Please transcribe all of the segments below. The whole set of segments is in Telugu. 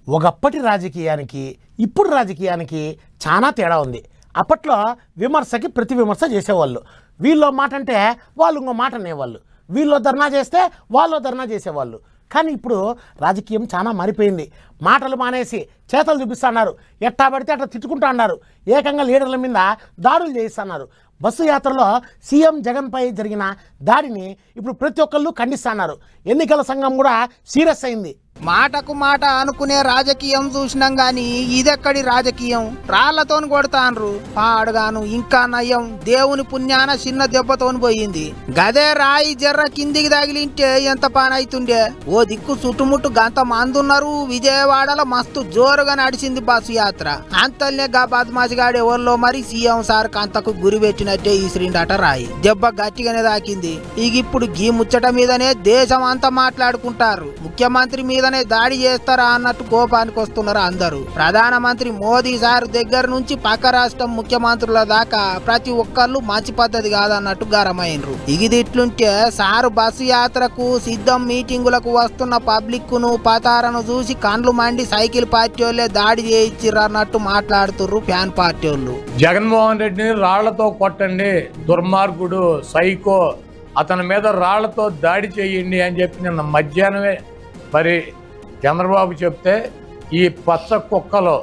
ఒకప్పటి రాజకీయానికి ఇప్పుడు రాజకీయానికి చాలా తేడా ఉంది. అప్పట్లో విమర్శకి ప్రతి విమర్శ చేసేవాళ్ళు. వీళ్ళో మాట అంటే వాళ్ళు ఇంకో మాట అనేవాళ్ళు. వీళ్ళు ధర్నా చేస్తే వాళ్ళు ధర్నా చేసేవాళ్ళు. కానీ ఇప్పుడు రాజకీయం చాలా మారిపోయింది. మాటలు మానేసి చేతలు చూపిస్తున్నారు. ఎట్టా పడితే అట్లా తిట్టుకుంటూ అన్నారు. ఏకంగా లీడర్ల మీద దాడులు చేయిస్తున్నారు. బస్సు యాత్రలో సీఎం జగన్పై జరిగిన దాడిని ఇప్పుడు ప్రతి ఒక్కళ్ళు ఖండిస్తున్నారు. ఎన్నికల సంఘం కూడా సీరియస్ అయింది. మాటకు మాట అనుకునే రాజకీయం చూసినాం గాని ఇదెక్కడి రాజకీయం? రాళ్లతోని కొడతాన్రు. పాడుగాను ఇంకా నయం దేవుని పుణ్యాన చిన్న దెబ్బతోని పోయింది. గదే రాయి జర్ర కిందికి తగిలింటే ఎంత పని అవుతుండే. ఓ దిక్కు చుట్టుముట్టు గంత మందున్నారు. విజయవాడలో మస్తు జోరుగా నడిచింది బస్సు యాత్ర. అంతల్నే గా బద్మాసిగాడే ఎవరిలో మరి సీఎం సార్ కంతకు గురి పెట్టినట్టే ఈసిరిండట రాయి. దెబ్బ గట్టిగానే తాకింది. ఇప్పుడు గీ ముచ్చట మీదనే దేశం అంతా మాట్లాడుకుంటారు. ముఖ్యమంత్రి మీదనే దాడి చేస్తారా అన్నట్టు కోపానికి వస్తున్నారు అందరూ. ప్రధానమంత్రి మోదీ సార్ దగ్గర నుంచి పక్క రాష్ట్రం ముఖ్యమంత్రుల దాకా ప్రతి ఒక్కళ్ళు మంచి పద్ధతి కాదన్నట్టు గరమైనరు. ఇది ఇట్లుంటే సారు బస్సు యాత్రకు సిద్ధం మీటింగులకు వస్తున్న పబ్లిక్ ను పతారను చూసి కండ్లు మండి సైకిల్ పార్టీ వాళ్ళే దాడి చేయించిర్రు అన్నట్టు మాట్లాడుతుర్రు ఫ్యాన్ పార్టీ వాళ్ళు. జగన్మోహన్ రెడ్డిని రాళ్లతో కొట్టండి, దుర్మార్గుడు, సైకో, అతని మీద రాళ్లతో దాడి చేయండి అని చెప్పి నిన్న మధ్యాహ్నమే మరి చంద్రబాబు చెప్తే ఈ పచ్చ కుక్కలో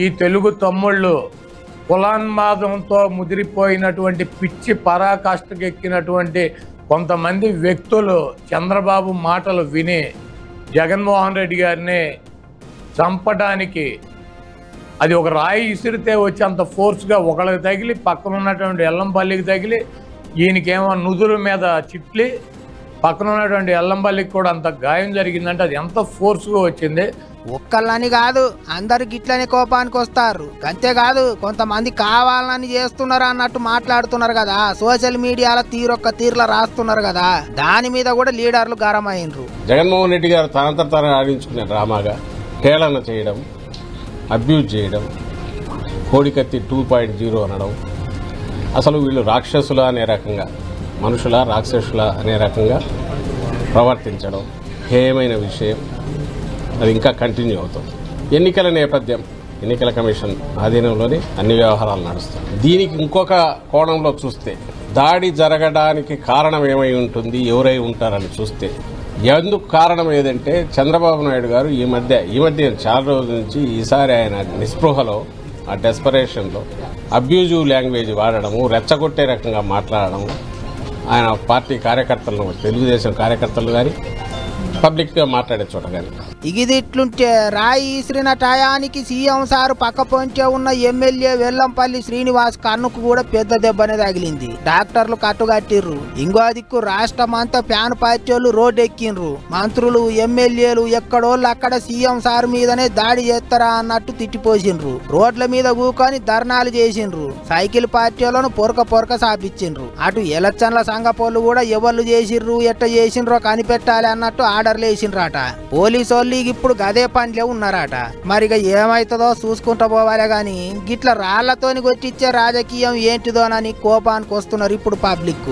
ఈ తెలుగు తమ్ముళ్ళు కులాన్మాదంతో ముదిరిపోయినటువంటి పిచ్చి పరాకాష్ఠకెక్కినటువంటి కొంతమంది వ్యక్తులు చంద్రబాబు మాటలు విని జగన్మోహన్ రెడ్డి గారిని చంపడానికి అది ఒక రాయి ఇసిరితే వచ్చి అంత ఫోర్స్గా ఒకళ్ళకి తగిలి పక్కన ఉన్నటువంటి ఎల్లంపల్లికి తగిలి ఈయనకేమో నుదురు మీద చిట్లి పక్కన ఉన్నటువంటి ఎల్లంపల్లికి కూడా అంత గాయం జరిగిందంటే అది ఎంత ఫోర్స్గా వచ్చింది. ఒక్కళ్ళని కాదు అందరు గిట్లనే కోపానికి వస్తారు. అంతేకాదు కొంతమంది కావాలని చేస్తున్నారు అన్నట్టు మాట్లాడుతున్నారు కదా. సోషల్ మీడియాలో తీరొక్క తీరులో రాస్తున్నారు కదా. దాని మీద కూడా లీడర్లు గరమైనరు. జగన్మోహన్ రెడ్డి గారు తనంతర ఆడించుకునే డ్రామాగా హేళన చేయడం, అబ్యూజ్ చేయడం, కోడికత్తి 2.0 అనడం, అసలు వీళ్ళు రాక్షసుల అనే రకంగా, మనుషుల రాక్షసుల అనే రకంగా ప్రవర్తించడం హేయమైన విషయం. అది ఇంకా కంటిన్యూ అవుతుంది. ఎన్నికల నేపథ్యం, ఎన్నికల కమిషన్ ఆధీనంలోనే అన్ని వ్యవహారాలు నడుస్తాయి. దీనికి ఇంకొక కోణంలో చూస్తే దాడి జరగడానికి కారణం ఏమై ఉంటుంది, ఎవరై ఉంటారని చూస్తే ఎందుకు కారణం ఏదంటే చంద్రబాబు నాయుడు గారు ఈ మధ్య చాలా రోజుల నుంచి ఈసారి ఆయన నిస్పృహలో, ఆ డెస్పరేషన్లో అబ్యూజివ్ లాంగ్వేజ్ వాడడము, రెచ్చగొట్టే రకంగా మాట్లాడడము, ఆయన పార్టీ కార్యకర్తలను, తెలుగుదేశం కార్యకర్తలు కానీ పబ్లిక్గా మాట్లాడే చోట కానీ ఇది ఇట్లుంటే రాయి ఈసిరిన టయానికి సీఎం సారు పక్క పొంటే ఉన్న ఎమ్మెల్యే వెల్లంపల్లి శ్రీనివాస్ కన్నుకు కూడా పెద్ద దెబ్బనే తగిలింది. డాక్టర్లు కట్టుగట్టిర్రు. ఇంకో దిక్కు రాష్ట్రం అంతా ఫ్యాన్ పార్టీ వాళ్ళు రోడ్డు ఎక్కిండ్రు. మంత్రులు, ఎమ్మెల్యేలు ఎక్కడోళ్ళు అక్కడ సీఎం సార్ మీదనే దాడి చేస్తారా అన్నట్టు తిట్టిపోసిండ్రు. రోడ్ల మీద కూకొని ధర్నాలు చేసిండ్రు. సైకిల్ పార్టీ వాళ్ళను పొరక సాపించిండ్రు. అటు ఎలక్షన్ల సంఘపోళ్ళు కూడా ఎవరు చేసిండ్రు, ఎట్ట చేసిండ్రో కనిపెట్టాలి అన్నట్టు ఆర్డర్లు వేసిండ్రట. పోలీసు వాళ్ళు ఇప్పుడు గదే పనిలో ఉన్నారట. మరిగా ఏమైతుందో చూసుకుంటూ పోవాలే గాని గిట్ల రాళ్లతోని కొట్టించే రాజకీయం ఏంటిదోనని కోపానికి వస్తున్నారు ఇప్పుడు పబ్లిక్.